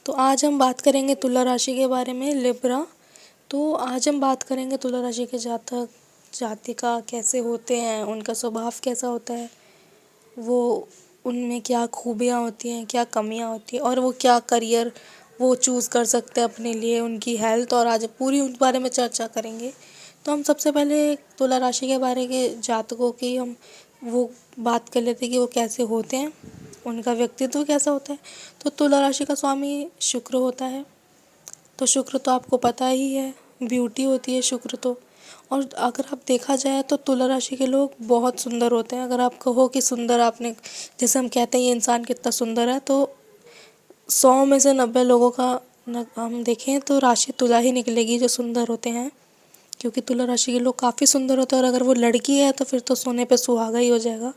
तो आज हम बात करेंगे तुला राशि के बारे में, लिब्रा। तो आज हम बात करेंगे तुला राशि के जातक जातिका कैसे होते हैं, उनका स्वभाव कैसा होता है, वो उनमें क्या खूबियाँ होती हैं, क्या कमियाँ होती हैं और वो क्या करियर वो चूज़ कर सकते हैं अपने लिए, उनकी हेल्थ, और आज पूरी उस बारे में चर्चा करेंगे। तो हम सबसे पहले तुला राशि के बारे के जातकों की हम वो बात कर लेते हैं कि वो कैसे होते हैं, उनका व्यक्तित्व कैसा होता है। तो तुला राशि का स्वामी शुक्र होता है। तो शुक्र तो आपको पता ही है, ब्यूटी होती है शुक्र तो। और अगर आप देखा जाए तो तुला राशि के लोग बहुत सुंदर होते हैं। अगर आप कहो कि सुंदर, आपने जैसे हम कहते हैं ये इंसान कितना सुंदर है, तो 100 में से 90 लोगों का हम देखें तो राशि तुला ही निकलेगी जो सुंदर होते हैं। क्योंकि तुला राशि के लोग काफ़ी सुंदर होते हैं, और अगर वो लड़की है तो फिर तो सोने पे सुहागा ही हो जाएगा।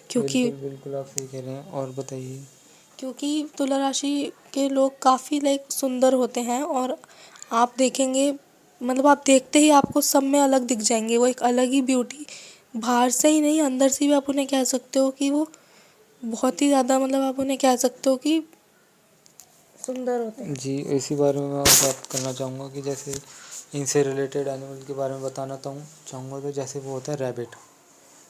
क्योंकि बिल्कुल बिल्कुल आप सही कह रहे हैं। और बताइए। क्योंकि तुला राशि के लोग काफ़ी सुंदर होते हैं, और आप देखेंगे, मतलब आप देखते ही आपको सब में अलग दिख जाएंगे। वो एक अलग ही ब्यूटी, बाहर से ही नहीं अंदर से भी आप उन्हें कह सकते हो कि वो बहुत ही ज़्यादा, मतलब आप उन्हें कह सकते हो कि सुंदर होते हैं। जी, इसी बारे में मैं बात करना चाहूँगा कि जैसे इनसे रिलेटेड एनिमल के बारे में बताना चाहूँगा। तो जैसे वो होता है रैबिट,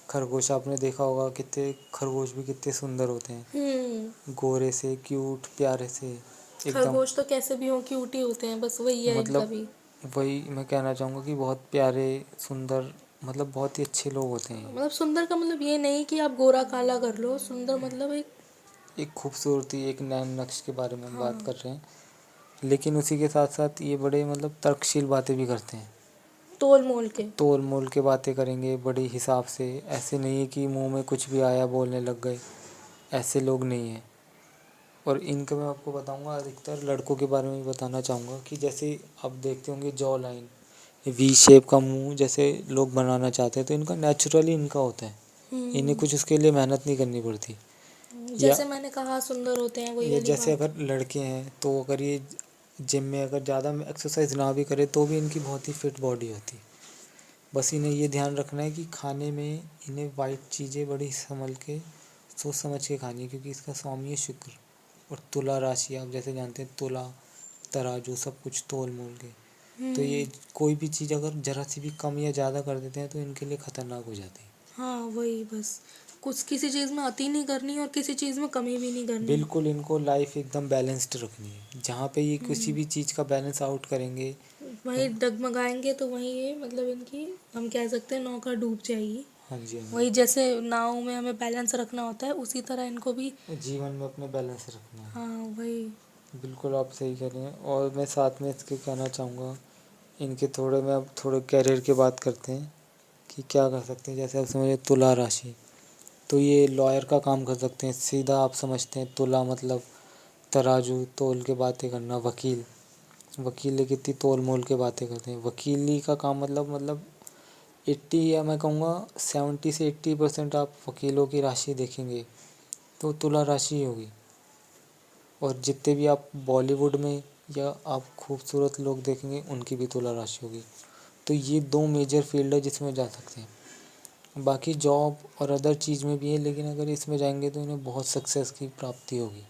खरगोश। आपने देखा होगा कितने खरगोश भी कितने सुंदर होते हैं, गोरे से, क्यूट, प्यारे से एकदम। खरगोश तो कैसे भी हो क्यूट ही होते हैं, बस वही है इनका मतलब भी। वही मैं कहना चाहूँगा कि बहुत प्यारे, सुंदर, मतलब बहुत ही अच्छे लोग होते हैं। मतलब सुंदर का मतलब ये नहीं कि आप गोरा काला कर लो, सुंदर मतलब एक। एक खूबसूरती, एक नैन नक्श के बारे में हम बात हाँ, कर रहे हैं। लेकिन उसी के साथ साथ ये बड़े मतलब तर्कशील बातें भी करते हैं। तोल मोल के। तोल मोल के बातें करेंगे बड़े हिसाब से। ऐसे नहीं है कि मुंह में कुछ भी आया बोलने लग गए, ऐसे लोग नहीं हैं। और इनका मैं आपको बताऊंगा, अधिकतर लड़कों के बारे में भी बताना चाहूँगा कि जैसे आप देखते होंगे जॉ लाइन, वी शेप का मुंह जैसे लोग बनाना चाहते हैं, तो इनका नेचुरली इनका होता है। इन्हें कुछ उसके लिए मेहनत नहीं करनी पड़ती। या जैसे मैंने कहा सुंदर होते हैं, वही या वाली जैसे बात। अगर लड़के हैं तो अगर ये जिम में अगर ज़्यादा एक्सरसाइज ना भी करे तो भी इनकी बहुत ही फिट बॉडी होती है। बस इन्हें ये ध्यान रखना है कि खाने में इन्हें वाइट चीज़ें बड़ी संभल के, सोच समझ के खानी है, क्योंकि इसका स्वामी है शुक्र। और तुला राशि आप जैसे जानते हैं, तुला, तराजू, सब कुछ तोल मोल के। तो ये कोई भी चीज़ अगर ज़रा सी भी कम या ज़्यादा कर देते हैं तो इनके लिए खतरनाक हो जाती है। हाँ वही, बस कुछ किसी चीज़ में अति नहीं करनी और किसी चीज़ में कमी भी नहीं करनी। बिल्कुल इनको लाइफ एकदम बैलेंस्ड रखनी है। जहाँ पे ये किसी भी चीज़ का बैलेंस आउट करेंगे। वही डगमगाएंगे तो वही ये, मतलब इनकी हम कह सकते हैं नौका डूब जाएगी। हाँ जी, हाँ वही जैसे नाव में हमें बैलेंस रखना होता है, उसी तरह इनको भी। जी, जीवन में अपने बैलेंस रखना है। हाँ वही। बिल्कुल आप सही कह रहे हैं। और मैं साथ में इसके कहना चाहूँगा, इनके थोड़े में अब थोड़े कैरियर की बात करते हैं कि क्या कर सकते हैं। जैसे आप समझिए तुला राशि, तो ये लॉयर का काम कर सकते हैं। सीधा आप समझते हैं, तुला मतलब तराजू, तोल के बातें करना। वकील, वकील कितनी तोल मोल के बातें करते हैं। वकीली का काम मतलब 80, या मैं कहूँगा 70 से 80% आप वकीलों की राशि देखेंगे तो तुला राशि ही होगी। और जितने भी आप बॉलीवुड में या आप खूबसूरत लोग देखेंगे उनकी भी तुला राशि होगी। तो ये दो मेजर फील्ड है जिसमें जा सकते हैं। बाकी जॉब और अदर चीज़ में भी है, लेकिन अगर इसमें जाएंगे तो इन्हें बहुत सक्सेस की प्राप्ति होगी।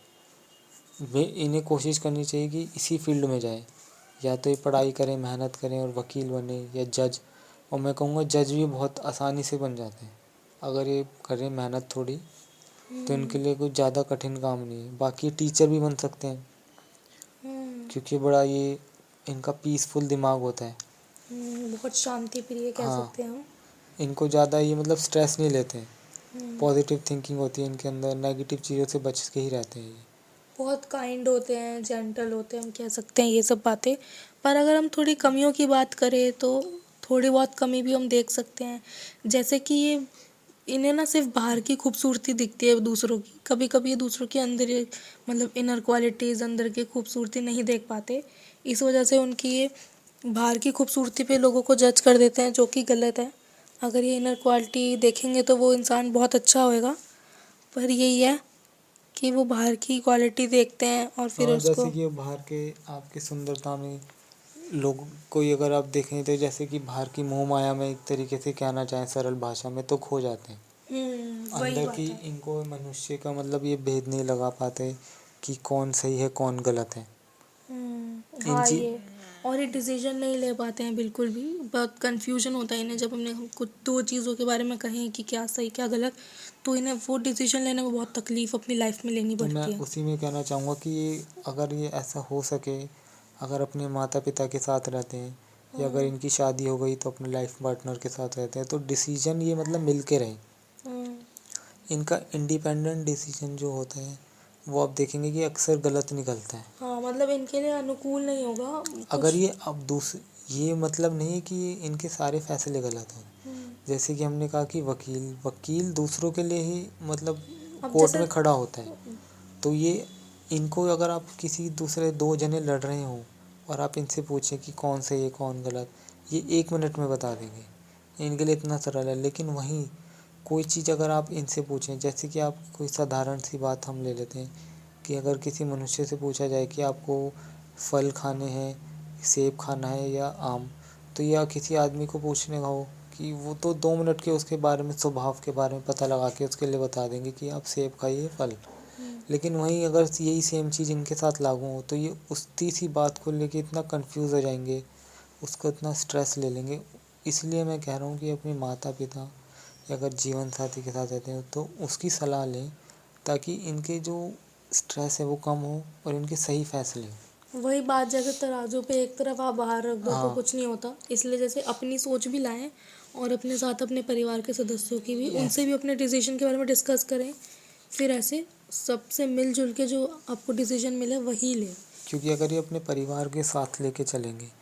वे इन्हें कोशिश करनी चाहिए कि इसी फील्ड में जाए, या तो ये पढ़ाई करें, मेहनत करें और वकील बने, या जज। और मैं कहूँगा जज भी बहुत आसानी से बन जाते हैं अगर ये करें मेहनत थोड़ी, तो इनके लिए कुछ ज़्यादा कठिन काम नहीं है। बाकी टीचर भी बन सकते हैं, क्योंकि बड़ा ये इनका पीसफुल दिमाग होता है। बहुत शांति प्रिय कह हाँ, सकते हैं हम। इनको ज़्यादा ये मतलब स्ट्रेस नहीं लेते हैं। पॉजिटिव थिंकिंग होती है इनके अंदर, नेगेटिव चीज़ों से बच के ही रहते हैं ये। बहुत काइंड होते हैं, जेंटल होते हैं, हम कह सकते हैं ये सब बातें। पर अगर हम थोड़ी कमियों की बात करें तो थोड़ी बहुत कमी भी हम देख सकते हैं। जैसे कि ये इन्हें ना सिर्फ बाहर की खूबसूरती दिखती है दूसरों की, कभी कभी ये दूसरों के अंदर मतलब इनर क्वालिटीज़, अंदर की खूबसूरती नहीं देख पाते। इस वजह से उनकी ये बाहर की खूबसूरती पे लोगों को जज कर देते हैं, जो कि गलत है। अगर ये इनर क्वालिटी देखेंगे तो वो इंसान बहुत अच्छा होएगा। पर यही है कि वो बाहर की क्वालिटी देखते हैं और फिर हाँ, जैसे उसको। कि बाहर के आपकी सुंदरता में लोग कोई अगर आप देखें तो जैसे कि बाहर की मोह माया में एक तरीके से कहना चाहें सरल भाषा में तो खो जाते हैं। वही अंदर की बात है। इनको मनुष्य का मतलब ये भेद नहीं लगा पाते कि कौन सही है कौन गलत है। इन हाँ चीज ये, और ये डिसीजन नहीं ले पाते हैं बिल्कुल भी, बहुत कंफ्यूजन होता है इन्हें जब हमने कुछ दो चीज़ों के बारे में कहें कि क्या सही क्या गलत, तो इन्हें वो डिसीजन लेने में बहुत तकलीफ अपनी लाइफ में लेनी तो मैं पड़ती है। उसी में कहना चाहूँगा कि अगर ये ऐसा हो सके, अगर अपने माता पिता के साथ रहते हैं या अगर इनकी शादी हो गई तो अपने लाइफ पार्टनर के साथ रहते हैं, तो डिसीजन ये मतलब मिल के रहे। हम्म, इनका इंडिपेंडेंट डिसीजन जो होता है वो आप देखेंगे कि अक्सर गलत निकलता है। हाँ मतलब इनके लिए अनुकूल नहीं होगा अगर कुछ। ये अब ये मतलब नहीं है कि इनके सारे फैसले गलत हैं। हम्म, जैसे कि हमने कहा कि वकील वकील दूसरों के लिए ही मतलब अब कोर्ट जैसे में खड़ा होता है। तो ये इनको अगर आप किसी दूसरे दो जने लड़ रहे हो और आप इनसे पूछें कि कौन सही है कौन गलत, ये 1 मिनट में बता देंगे, इनके लिए इतना सरल है। लेकिन वहीं कोई चीज़ अगर आप इनसे पूछें, जैसे कि आप कोई साधारण सी बात हम ले लेते हैं कि अगर किसी मनुष्य से पूछा जाए कि आपको फल खाने हैं, सेब खाना है या आम, तो या किसी आदमी को पूछने का हो कि वो तो 2 मिनट के उसके बारे में स्वभाव के बारे में पता लगा के उसके लिए बता देंगे कि आप सेब खाइए फल। लेकिन वहीं अगर यही सेम चीज़ इनके साथ लागू हो तो ये उसी सी बात को लेके इतना कंफ्यूज हो जाएंगे, उसको इतना स्ट्रेस ले लेंगे। इसलिए मैं कह रहा हूँ कि अपने माता पिता या अगर जीवन साथी के साथ रहते हो तो उसकी सलाह लें, ताकि इनके जो स्ट्रेस है वो कम हो और इनके सही फैसले हों। वही बात, जैसे तराजू पे एक तरफ आप बाहर रख दो तो हाँ कुछ नहीं होता, इसलिए जैसे अपनी सोच भी लाएं और अपने साथ अपने परिवार के सदस्यों की भी, यस, उनसे भी अपने डिसीजन के बारे में डिस्कस करें, फिर ऐसे सबसे मिलजुल के जो आपको डिसीजन मिले वही लें। क्योंकि अगर ये अपने परिवार के साथ लेके चलेंगे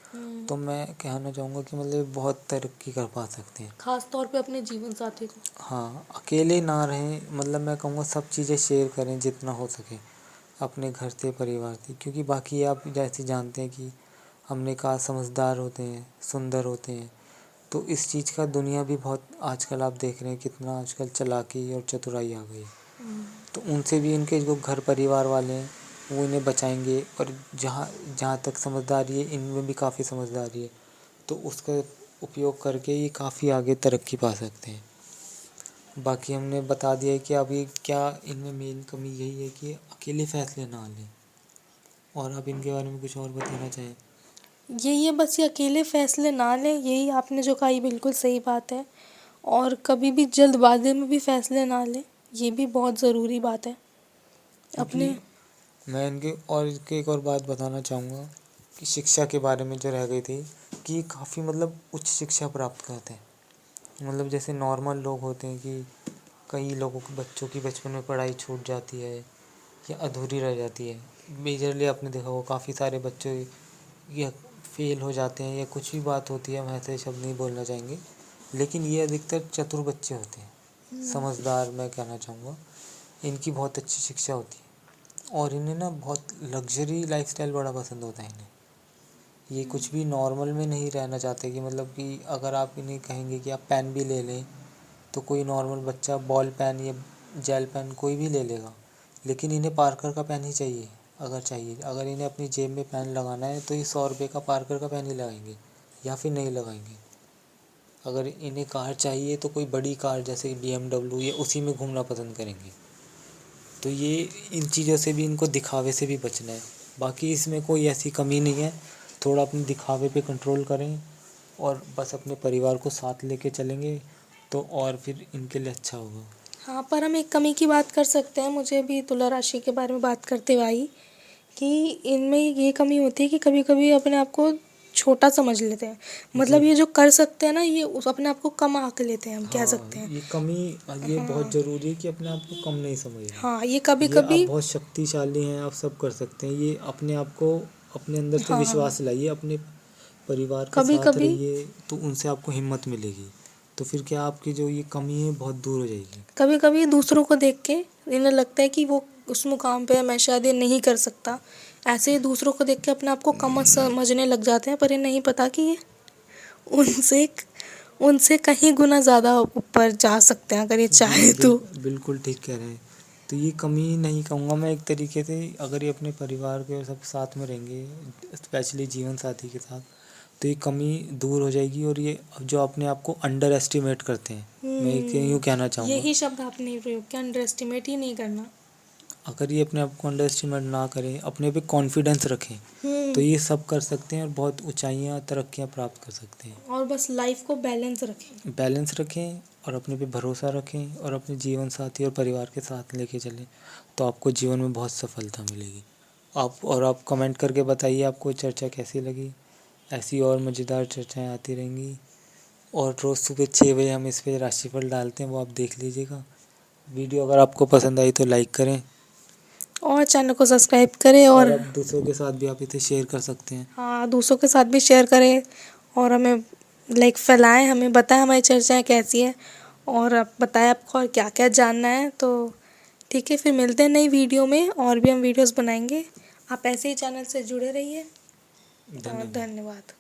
तो मैं कहना चाहूँगा कि मतलब बहुत तरक्की कर पा सकते हैं। खास तौर पे अपने जीवन साथी को। हाँ, अकेले ना रहें, मतलब मैं कहूँगा सब चीज़ें शेयर करें जितना हो सके अपने घर से परिवार से, क्योंकि बाकी आप जैसे जानते हैं कि हमने कहा समझदार होते हैं, सुंदर होते हैं, तो इस चीज़ का दुनिया भी बहुत आजकल आप देख रहे हैं कितना आजकल चालाकी और चतुराई आ गई है। तो उनसे भी इनके जो घर परिवार वाले हैं वो इन्हें बचाएंगे, और जहाँ जहाँ तक समझदारी है इनमें भी काफ़ी समझदारी है, तो उसका उपयोग करके ये काफ़ी आगे तरक्की पा सकते हैं। बाकी हमने बता दिया है कि अभी क्या इनमें मेन कमी यही है कि अकेले फैसले ना लें। और आप इनके बारे में कुछ और बताना चाहें? यही है बस, ये अकेले फैसले ना लें, यही आपने जो कहा ये बिल्कुल सही बात है। और कभी भी जल्दबाजी में भी फैसले ना लें, ये भी बहुत ज़रूरी बात है क्योंकि अपने। मैं इनके एक और बात बताना चाहूँगा कि शिक्षा के बारे में जो रह गई थी कि काफ़ी मतलब उच्च शिक्षा प्राप्त करते हैं। मतलब जैसे नॉर्मल लोग होते हैं कि कई लोगों के बच्चों की बचपन में पढ़ाई छूट जाती है या अधूरी रह जाती है। मेजरली आपने देखा होगा काफ़ी सारे बच्चे या फेल हो जाते हैं या कुछ भी बात होती है, हम ऐसे शब्द नहीं बोलना चाहेंगे, लेकिन ये अधिकतर चतुर बच्चे होते हैं, समझदार मैं कहना चाहूँगा। इनकी बहुत अच्छी शिक्षा होती है और इन्हें ना बहुत लग्जरी लाइफस्टाइल बड़ा पसंद होता है इन्हें। ये कुछ भी नॉर्मल में नहीं रहना चाहते कि मतलब कि अगर आप इन्हें कहेंगे कि आप पेन भी ले लें तो कोई नॉर्मल बच्चा बॉल पेन या जेल पेन कोई भी ले लेगा, लेकिन इन्हें पार्कर का पेन ही चाहिए। अगर इन्हें अपनी जेब में पेन लगाना है तो ये 100 रुपये का पार्कर का पेन ही लगाएंगे या फिर नहीं लगाएंगे। अगर इन्हें कार चाहिए तो कोई बड़ी कार जैसे BMW या उसी में घूमना पसंद करेंगे। तो ये इन चीज़ों से भी, इनको दिखावे से भी बचना है। बाकी इसमें कोई ऐसी कमी नहीं है, थोड़ा अपने दिखावे पे कंट्रोल करें और बस अपने परिवार को साथ लेके चलेंगे तो और फिर इनके लिए अच्छा होगा। हाँ, पर हम एक कमी की बात कर सकते हैं, मुझे अभी तुला राशि के बारे में बात करते हुए आई कि इनमें ये कमी होती है कि कभी कभी अपने आप को छोटा समझ लेते हैं। जी मतलब ये जो कर सकते हैं ना, ये उस अपने आप को कम आंक लेते हैं, हम कह हाँ, सकते हैं। ये बहुत हाँ ज़रूरी है कि अपने आप को कम नहीं समझना। हाँ, ये कभी ये आप कभी। बहुत शक्तिशाली हैं, आप सब कर सकते हैं। ये अपने आप को अपने अंदर से हाँ, विश्वास लाइए, अपने परिवार के कभी साथ कभी रहिए तो उनसे आपको हिम्मत मिलेगी। तो फिर क्या आपकी जो ये कमी है बहुत दूर हो जाएगी। कभी कभी दूसरों को देख के इन्हें लगता है कि वो उस मुकाम पे है, मैं शायद ये नहीं कर सकता। ऐसे ही दूसरों को देख के अपने आप को कम समझने लग जाते हैं, पर ये नहीं पता कि ये उनसे उनसे कहीं गुना ज़्यादा ऊपर जा सकते हैं अगर ये जी चाहे तो। बिल्कुल ठीक कह रहे हैं। तो ये कमी नहीं कहूँगा मैं, एक तरीके से अगर ये अपने परिवार के सब साथ में रहेंगे, स्पेशली जीवन साथी के साथ, तो ये कमी दूर हो जाएगी। और ये जो अपने आप को अंडर एस्टिमेट करते हैं, मैं यूँ कहना चाहूँगा, यही शब्द आपने प्रयोग किया, अंडर एस्टिमेट ही नहीं करना। अगर ये अपने आप को अंडर एस्टिमेट ना करें, अपने पे कॉन्फिडेंस रखें, तो ये सब कर सकते हैं और बहुत ऊंचाइयां तरक्कियां प्राप्त कर सकते हैं। और बस लाइफ को बैलेंस रखें और अपने पे भरोसा रखें और अपने जीवन साथी और परिवार के साथ लेके चलें, तो आपको जीवन में बहुत सफलता मिलेगी। आप कमेंट करके बताइए आपको चर्चा कैसी लगी। ऐसी और मज़ेदार चर्चाएं आती रहेंगी और रोज़ सुबह 6 बजे हम इस पे राशिफल डालते हैं, वो आप देख लीजिएगा। वीडियो अगर आपको पसंद आई तो लाइक करें और चैनल को सब्सक्राइब करें और और अब दूसरों के साथ भी आप इसे शेयर कर सकते हैं। हाँ, दूसरों के साथ भी शेयर करें और हमें फैलाएं, हमें बताएं हमारी चर्चाएं कैसी है और आप बताएं आपको और क्या क्या जानना है। तो ठीक है, फिर मिलते हैं नई वीडियो में और भी हम वीडियोस बनाएंगे। आप ऐसे ही चैनल से जुड़े रहिए। धन्यवाद। धन्यवाद।